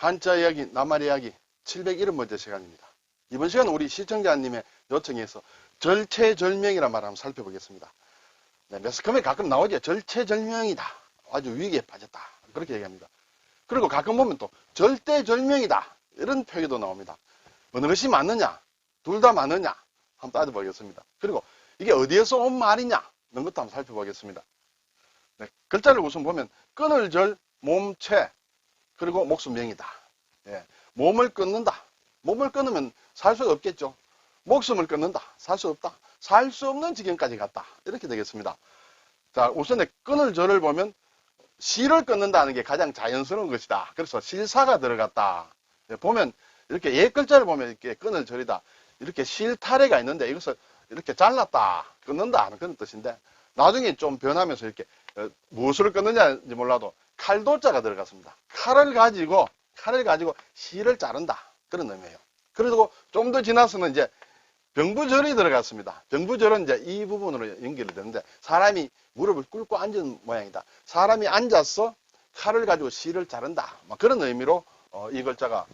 한자 이야기, 낱말 이야기 701번째 시간입니다. 이번 시간은 우리 시청자님의 요청에서 절체절명이란 말을 한번 살펴보겠습니다. 네, 매스컴에 가끔 나오죠. 절체절명이다. 아주 위기에 빠졌다. 그렇게 얘기합니다. 그리고 가끔 보면 또 절대절명이다. 이런 표기도 나옵니다. 어느 것이 맞느냐? 둘 다 맞느냐? 한번 따져보겠습니다. 그리고 이게 어디에서 온 말이냐? 이런 것도 한번 살펴보겠습니다. 네, 글자를 우선 보면 끊을절, 몸체, 그리고 목숨명이다. 예, 몸을 끊는다. 몸을 끊으면 살 수가 없겠죠. 목숨을 끊는다. 살 수 없다. 살 수 없는 지경까지 갔다. 이렇게 되겠습니다. 자, 우선에 끊을 절을 보면 실을 끊는다는 게 가장 자연스러운 것이다. 그래서 실사가 들어갔다. 예, 보면 이렇게 옛 글자를 보면 이렇게 끊을 절이다. 이렇게 실타래가 있는데 이것을 이렇게 잘랐다. 끊는다 하는 그런 뜻인데 나중에 좀 변하면서 이렇게 무엇을 끊느냐인지 몰라도 칼도자가 들어갔습니다. 칼을 가지고 실을 자른다. 그런 의미예요. 그리고 좀 더 지나서는 이제 병부절이 들어갔습니다. 병부절은 이제 이 부분으로 연결이 되는데 사람이 무릎을 꿇고 앉은 모양이다. 사람이 앉아서 칼을 가지고 실을 자른다. 그런 의미로 이 글자가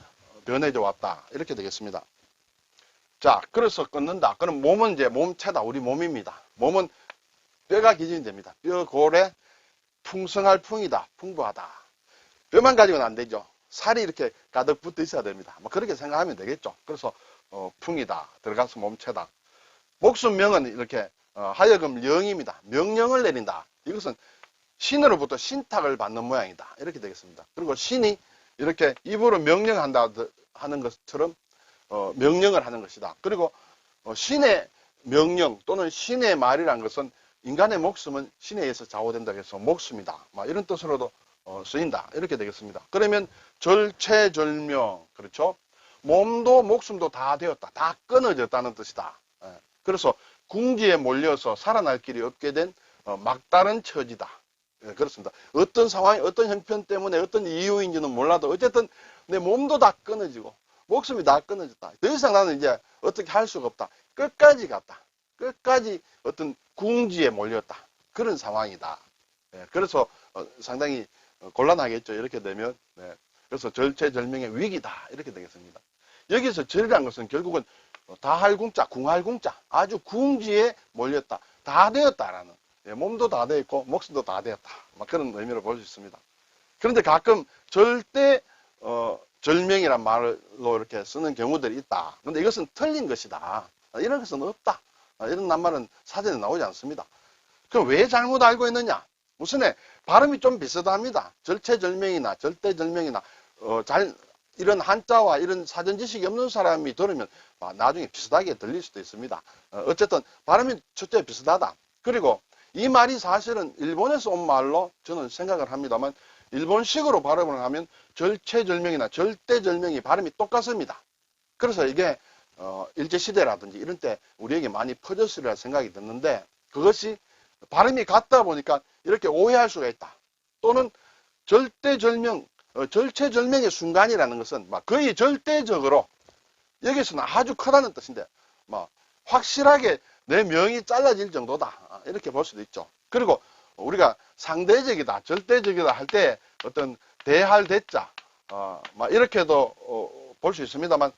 변해져 왔다. 이렇게 되겠습니다. 자, 그래서 끊는다. 그럼 몸은 이제 몸체다. 우리 몸입니다. 몸은 뼈가 기준이 됩니다. 뼈, 고래, 풍성할 풍이다. 풍부하다. 뼈만 가지고는 안 되죠. 살이 이렇게 가득 붙어 있어야 됩니다. 그렇게 생각하면 되겠죠. 그래서 풍이다. 들어가서 몸체다. 목숨명은 이렇게 하여금 영입니다. 명령을 내린다. 이것은 신으로부터 신탁을 받는 모양이다. 이렇게 되겠습니다. 그리고 신이 이렇게 입으로 명령한다 하는 것처럼 명령을 하는 것이다. 그리고 신의 명령 또는 신의 말이란 것은 인간의 목숨은 신에 의해서 좌우된다 해서 목숨이다. 이런 뜻으로도 쓰인다. 이렇게 되겠습니다. 그러면 절체절명, 그렇죠? 몸도 목숨도 다 되었다. 다 끊어졌다는 뜻이다. 그래서 궁지에 몰려서 살아날 길이 없게 된 막다른 처지다. 그렇습니다. 어떤 상황이 어떤 형편 때문에 어떤 이유인지는 몰라도 어쨌든 내 몸도 다 끊어지고 목숨이 다 끊어졌다. 더 이상 나는 이제 어떻게 할 수가 없다. 끝까지 갔다. 끝까지 어떤 궁지에 몰렸다. 그런 상황이다. 그래서 상당히 곤란하겠죠. 이렇게 되면. 그래서 절체절명의 위기다. 이렇게 되겠습니다. 여기서 절이라는 것은 결국은 다할궁자, 궁할궁자, 아주 궁지에 몰렸다. 다 되었다라는. 몸도 다 되어 있고 목숨도 다 되었다. 그런 의미로 볼 수 있습니다. 그런데 가끔 절대 절명이란 말로 이렇게 쓰는 경우들이 있다. 그런데 이것은 틀린 것이다. 이런 것은 없다. 이런 낱말은 사전에 나오지 않습니다. 그럼 왜 잘못 알고 있느냐? 우선에 발음이 좀 비슷합니다. 절체절명이나 절대절명이나 이런 한자와 이런 사전 지식이 없는 사람이 들으면 나중에 비슷하게 들릴 수도 있습니다. 어쨌든 발음이 첫째 비슷하다. 그리고 이 말이 사실은 일본에서 온 말로 저는 생각을 합니다만 일본식으로 발음을 하면 절체절명이나 절대절명이 발음이 똑같습니다. 그래서 이게 일제시대라든지 이런 때 우리에게 많이 퍼졌으리라 생각이 드는데 그것이 발음이 같다 보니까 이렇게 오해할 수가 있다. 또는 절대절명, 절체절명의 순간이라는 것은 거의 절대적으로 여기서는 아주 크다는 뜻인데 확실하게 내 명이 잘라질 정도다. 이렇게 볼 수도 있죠. 그리고 우리가 상대적이다, 절대적이다 할 때 어떤 대할 대자 이렇게도 볼 수 있습니다만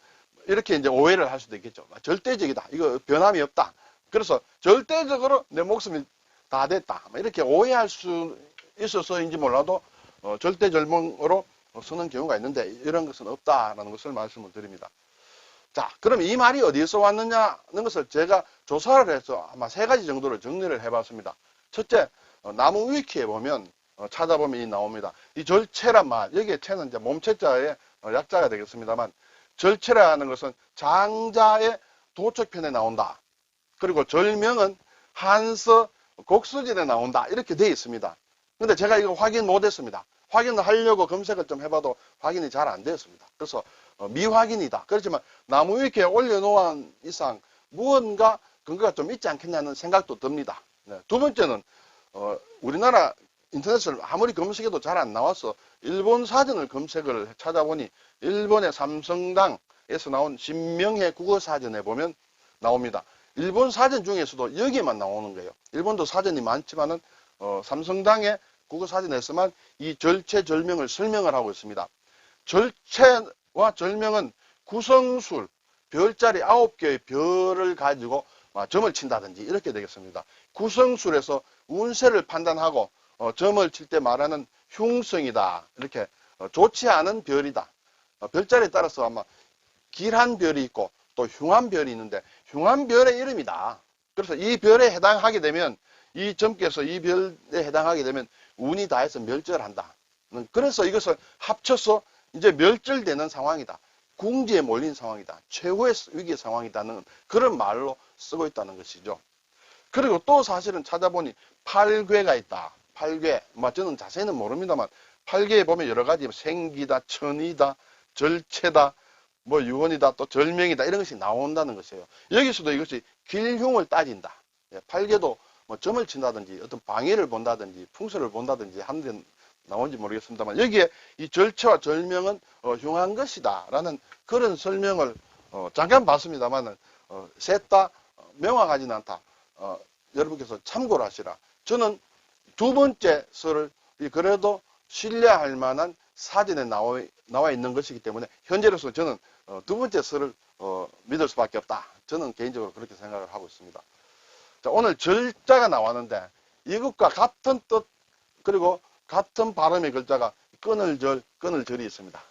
이렇게 이제 오해를 할 수도 있겠죠. 절대적이다. 이거 변함이 없다. 그래서 절대적으로 내 목숨이 다 됐다. 이렇게 오해할 수 있어서인지 몰라도 절대절명으로 쓰는 경우가 있는데 이런 것은 없다라는 것을 말씀을 드립니다. 자, 그럼 이 말이 어디에서 왔느냐는 것을 제가 조사를 해서 아마 3가지 정도로 정리를 해봤습니다. 첫째, 나무 위키에 보면 찾아보면 이 나옵니다. 이 절체란 말, 여기에 체는 이제 몸체자의 약자가 되겠습니다만 절체라는 것은 장자의 도척편에 나온다. 그리고 절명은 한서 곡수진에 나온다. 이렇게 되어 있습니다. 근데 제가 이거 확인 못했습니다. 확인을 하려고 검색을 좀 해봐도 확인이 잘 안 되었습니다. 그래서 미확인이다. 그렇지만 나무 위키에 올려놓은 이상 무언가 근거가 좀 있지 않겠냐는 생각도 듭니다. 두 번째는 우리나라 인터넷을 아무리 검색해도 잘 안 나와서 일본 사전을 검색을 찾아보니 일본의 삼성당에서 나온 신명해 국어사전에 보면 나옵니다. 일본 사전 중에서도 여기에만 나오는 거예요. 일본도 사전이 많지만은 삼성당의 국어사전에서만 이 절체절명을 설명을 하고 있습니다. 절체와 절명은 구성술, 별자리 9개의 별을 가지고 점을 친다든지 이렇게 되겠습니다. 구성술에서 운세를 판단하고 점을 칠 때 말하는 흉성이다. 이렇게 좋지 않은 별이다. 별자리에 따라서 아마 길한 별이 있고 또 흉한 별이 있는데 흉한 별의 이름이다. 그래서 이 별에 해당하게 되면 이 점께서 이 별에 해당하게 되면 운이 다해서 멸절한다. 그래서 이것을 합쳐서 이제 멸절되는 상황이다. 궁지에 몰린 상황이다. 최후의 위기의 상황이다는 그런 말로 쓰고 있다는 것이죠. 그리고 또 사실은 찾아보니 팔괘가 있다. 팔괘. 저는 자세히는 모릅니다만 팔괘에 보면 여러 가지 생기다, 천이다, 절체다, 유언이다, 또 절명이다 이런 것이 나온다는 것이에요. 여기서도 이것이 길흉을 따진다. 팔괘도 점을 친다든지 어떤 방해를 본다든지 풍수를 본다든지 하는데 나온지 모르겠습니다만 여기에 이 절체와 절명은 흉한 것이다 라는 그런 설명을 잠깐 봤습니다만 셋 다 명확하지는 않다. 여러분께서 참고를 하시라. 저는 두 번째 설을 그래도 신뢰할 만한 사전에 나와 있는 것이기 때문에 현재로서 저는 두 번째 설을 믿을 수밖에 없다. 저는 개인적으로 그렇게 생각을 하고 있습니다. 자, 오늘 절자가 나왔는데 이것과 같은 뜻 그리고 같은 발음의 글자가 끊을절이 있습니다.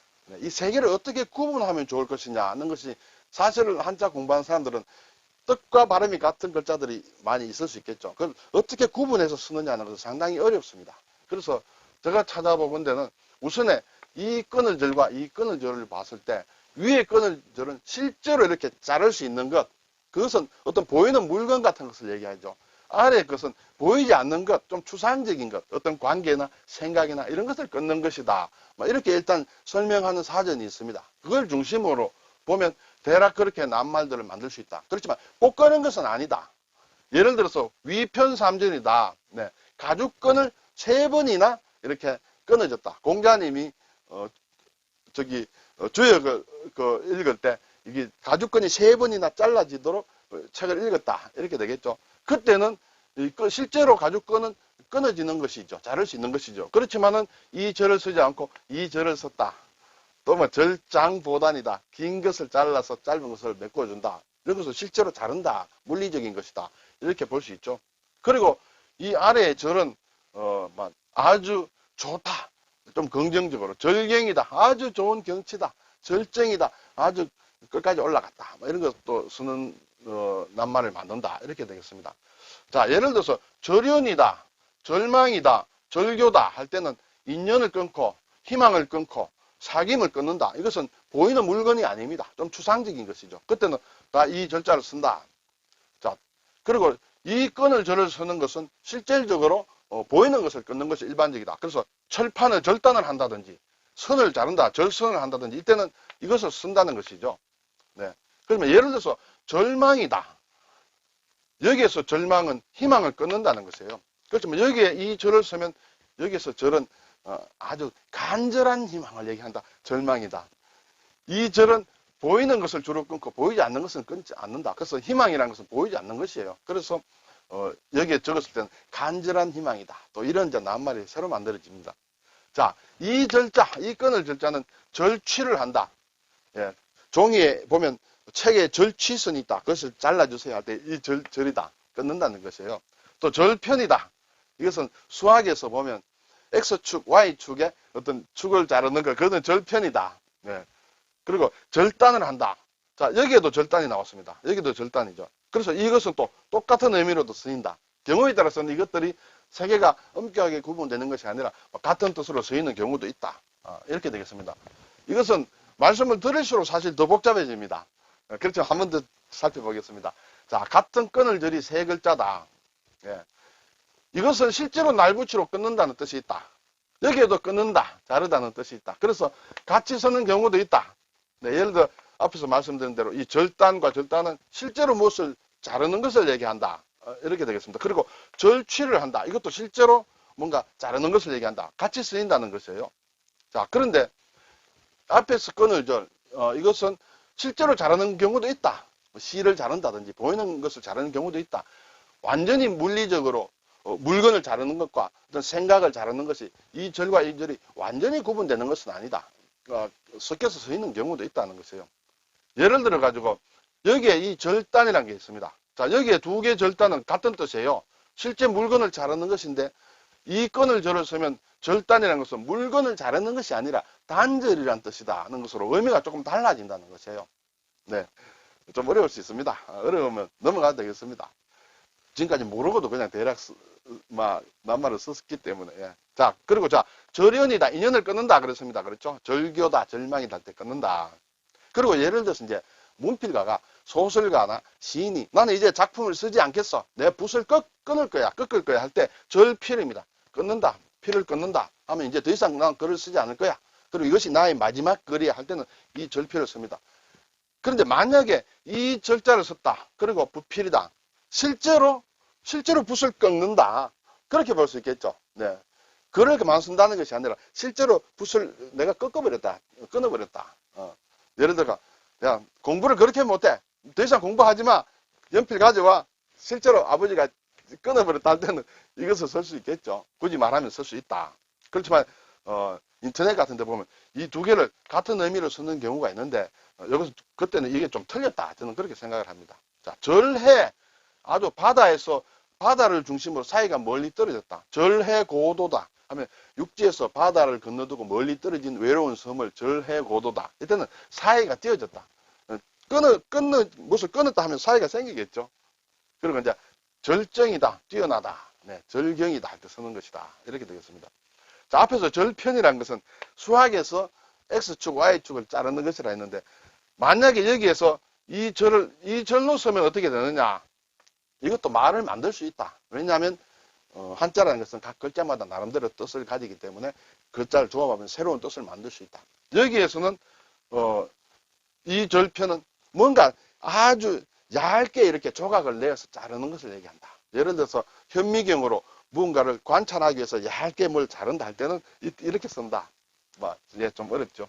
이 세 개를 어떻게 구분하면 좋을 것이냐 하는 것이 사실은 한자 공부하는 사람들은 뜻과 발음이 같은 글자들이 많이 있을 수 있겠죠. 그걸 어떻게 구분해서 쓰느냐는 것은 상당히 어렵습니다. 그래서 제가 찾아본 데는 우선에 이 끊을절과 이 끊을절을 봤을 때 위에 끊을절은 실제로 이렇게 자를 수 있는 것, 그것은 어떤 보이는 물건 같은 것을 얘기하죠. 아래 것은 보이지 않는 것, 좀 추상적인 것, 어떤 관계나 생각이나 이런 것을 끊는 것이다. 이렇게 일단 설명하는 사전이 있습니다. 그걸 중심으로 보면 대략 그렇게 낱말들을 만들 수 있다. 그렇지만 꼭 끊는 것은 아니다. 예를 들어서 위편 3전이다. 네. 가죽끈을 3번이나 이렇게 끊어졌다. 공자님이 주역을 읽을 때 이게 가죽끈이 3번이나 잘라지도록 책을 읽었다. 이렇게 되겠죠. 그때는 실제로 가죽끈은 끊어지는 것이죠. 자를 수 있는 것이죠. 그렇지만은 이 절을 쓰지 않고 이 절을 썼다. 또 절장보단이다. 긴 것을 잘라서 짧은 것을 메꿔준다. 이런 것을 실제로 자른다. 물리적인 것이다. 이렇게 볼 수 있죠. 그리고 이 아래의 절은 아주 좋다. 좀 긍정적으로 절경이다. 아주 좋은 경치다. 절정이다. 아주 끝까지 올라갔다. 이런 것도 쓰는 낱말을 만든다. 이렇게 되겠습니다. 자, 예를 들어서 절연이다. 절망이다. 절교다 할 때는 인연을 끊고 희망을 끊고 사귐을 끊는다. 이것은 보이는 물건이 아닙니다. 좀 추상적인 것이죠. 그때는 다 이 절자를 쓴다. 자, 그리고 이 끊을 절을 쓰는 것은 실질적으로 보이는 것을 끊는 것이 일반적이다. 그래서 철판을 절단을 한다든지 선을 자른다, 절선을 한다든지 이때는 이것을 쓴다는 것이죠. 네. 그러면 예를 들어서 절망이다. 여기에서 절망은 희망을 끊는다는 것이에요. 그렇지만 여기에 이 절을 쓰면 여기에서 절은 아주 간절한 희망을 얘기한다. 절망이다. 이 절은 보이는 것을 주로 끊고 보이지 않는 것은 끊지 않는다. 그래서 희망이라는 것은 보이지 않는 것이에요. 그래서 여기에 적었을 때는 간절한 희망이다. 또 이런 낱말이 새로 만들어집니다. 자, 이 절자, 이 끊을 절자는 절취를 한다. 예, 종이에 보면 책에 절취선이 있다. 그것을 잘라주세요 할 때 이 절이다. 끊는다는 것이에요. 또 절편이다. 이것은 수학에서 보면 X축, Y축에 어떤 축을 자르는 것, 그것은 절편이다. 네. 그리고 절단을 한다. 자, 여기에도 절단이 나왔습니다. 여기도 절단이죠. 그래서 이것은 또 똑같은 의미로도 쓰인다. 경우에 따라서는 이것들이 세 개가 엄격하게 구분되는 것이 아니라 같은 뜻으로 쓰이는 경우도 있다. 이렇게 되겠습니다. 이것은 말씀을 들을수록 사실 더 복잡해집니다. 그렇지만 한 번 더 살펴보겠습니다. 자, 같은 끊을절이 세 글자다. 예. 이것은 실제로 날붙이로 끊는다는 뜻이 있다. 여기에도 끊는다, 자르다는 뜻이 있다. 그래서 같이 쓰는 경우도 있다. 네, 예를 들어 앞에서 말씀드린 대로 이 절단과 절단은 실제로 무엇을 자르는 것을 얘기한다. 이렇게 되겠습니다. 그리고 절취를 한다. 이것도 실제로 뭔가 자르는 것을 얘기한다. 같이 쓰인다는 것이에요. 자, 그런데 앞에서 끊을절, 이것은 실제로 자르는 경우도 있다. 실을 자른다든지 보이는 것을 자르는 경우도 있다. 완전히 물리적으로 물건을 자르는 것과 어떤 생각을 자르는 것이 이 절과 이 절이 완전히 구분되는 것은 아니다. 섞여서 서 있는 경우도 있다는 것이에요. 예를 들어 가지고 여기에 이 절단이라는 게 있습니다. 자, 여기에 두 개 절단은 같은 뜻이에요. 실제 물건을 자르는 것인데 이 건을 절을 쓰면 절단이라는 것은 물건을 자르는 것이 아니라 단절이라는 뜻이다 하는 것으로 의미가 조금 달라진다는 것이에요. 네, 좀 어려울 수 있습니다. 어려우면 넘어가도 되겠습니다. 지금까지 모르고도 그냥 대략 낱말을 썼기 때문에. 예. 자, 그리고 자, 절연이다, 인연을 끊는다 그랬습니다. 그렇죠? 절교다, 절망이 날 때 끊는다. 그리고 예를 들어서 이제 문필가가 소설가나 시인이 나는 이제 작품을 쓰지 않겠어. 내 붓을 끊을 거야, 꺾을 거야 할 때 절필입니다. 끊는다, 필을 끊는다 하면 이제 더 이상 난 글을 쓰지 않을 거야. 그리고 이것이 나의 마지막 글이야 할 때는 이 절필을 씁니다. 그런데 만약에 이 절자를 썼다. 그리고 부필이다. 실제로 붓을 꺾는다. 그렇게 볼 수 있겠죠. 네. 글을 그만 쓴다는 것이 아니라 실제로 붓을 내가 꺾어버렸다. 끊어버렸다. 예를 들어, 야, 공부를 그렇게 못해. 더 이상 공부하지 마. 연필 가져와. 실제로 아버지가 끊어버렸다 할 때는 이것을 쓸 수 있겠죠. 굳이 말하면 쓸 수 있다. 그렇지만, 인터넷 같은 데 보면 이 두 개를 같은 의미로 쓰는 경우가 있는데, 여기서 그때는 이게 좀 틀렸다. 저는 그렇게 생각을 합니다. 자, 절해. 아주 바다를 중심으로 사이가 멀리 떨어졌다. 절해고도다 하면 육지에서 바다를 건너두고 멀리 떨어진 외로운 섬을 절해고도다. 이때는 사이가 띄어졌다. 무엇을 끊었다 하면 사이가 생기겠죠. 그리고 이제 절정이다, 뛰어나다, 네, 절경이다 할 때 쓰는 것이다. 이렇게 되겠습니다. 자, 앞에서 절편이라는 것은 수학에서 X축, Y축을 자르는 것이라 했는데 만약에 여기에서 이 절로 쓰면 어떻게 되느냐? 이것도 말을 만들 수 있다. 왜냐하면 한자라는 것은 각 글자마다 나름대로 뜻을 가지기 때문에 글자를 조합하면 새로운 뜻을 만들 수 있다. 여기에서는 이 절편은 뭔가 아주 얇게 이렇게 조각을 내어서 자르는 것을 얘기한다. 예를 들어서 현미경으로 무언가를 관찰하기 위해서 얇게 뭘 자른다 할 때는 이렇게 쓴다. 이게 좀 어렵죠.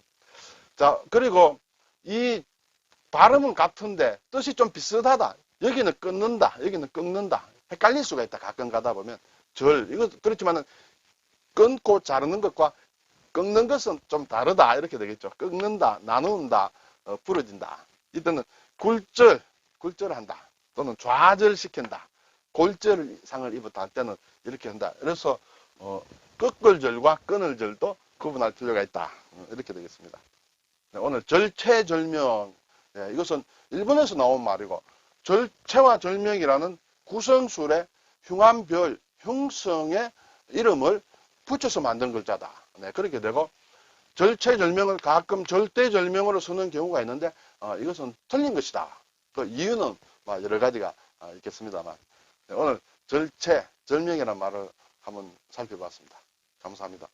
자, 그리고 이 발음은 같은데 뜻이 좀 비슷하다. 여기는 끊는다, 여기는 꺾는다. 헷갈릴 수가 있다. 가끔 가다 보면. 이거 그렇지만은 끊고 자르는 것과 꺾는 것은 좀 다르다. 이렇게 되겠죠. 꺾는다, 나누는다, 부러진다. 이때는 굴절한다. 또는 좌절시킨다. 골절상을 입었다 할 때는 이렇게 한다. 그래서 꺾을 절과 끊을 절도 구분할 필요가 있다. 이렇게 되겠습니다. 네, 오늘 절체절명. 네, 이것은 일본에서 나온 말이고 절체와 절명이라는 구성술의 흉암별, 흉성의 이름을 붙여서 만든 글자다. 네, 그렇게 되고 절체절명을 가끔 절대절명으로 쓰는 경우가 있는데 이것은 틀린 것이다. 그 이유는 여러 가지가 있겠습니다만 네, 오늘 절체절명이라는 말을 한번 살펴봤습니다. 감사합니다.